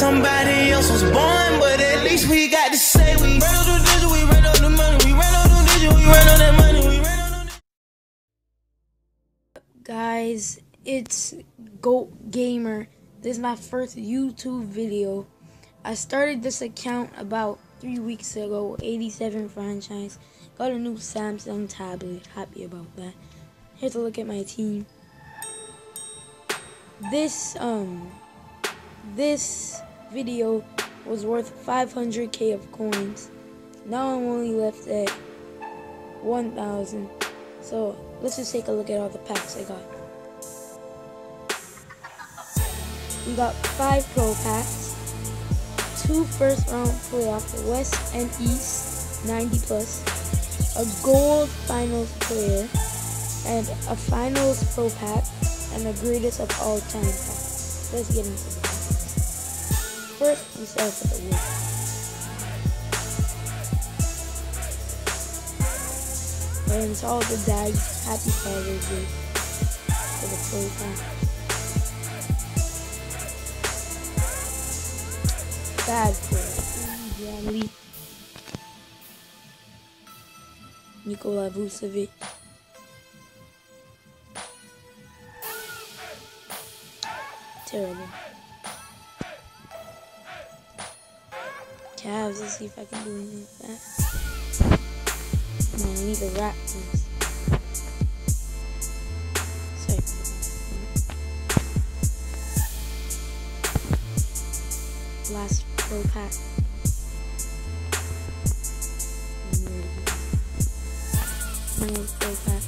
somebody else was born, but at least we got to say we ran on the digit, we ran on the money, we ran on the digit, we ran on that money, we ran on the. Guys, it's G.O.A.T Gamer. This is my first YouTube video. I started this account about 3 weeks ago. 87 franchise. Got a new Samsung tablet. Happy about that. Here's a look at my team. This video was worth 500k of coins. Now I'm only left at 1,000. So let's just take a look at all the packs I got. We got 5 pro packs, 2 first round playoff West and East 90+, a gold finals player, and a finals pro pack, and a greatest of all time pack. Let's get into the packs. First, we start with the wood. And to all the dads, happy Father's Day for the pro pack. Bad player, Nikola Vucevic. Terrible. Cavs, let's see if I can do anything with that. Come on, I need the Raptors. Sorry. Last pro pack. More pro pack.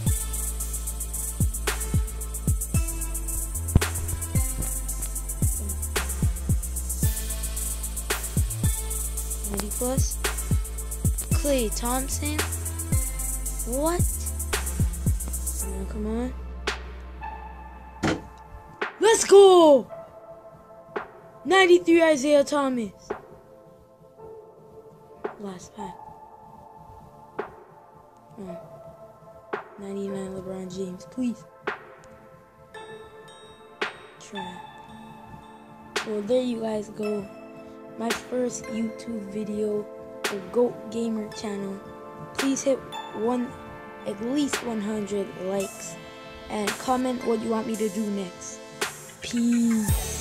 Plus Klay Thompson. What? Come on. Let's go! 93 Isaiah Thomas. Last pack. 99 LeBron James, please. Try. Well, there you guys go. My first YouTube video for G.O.A.T Gamer channel. Please hit at least 100 likes and comment what you want me to do next. Peace.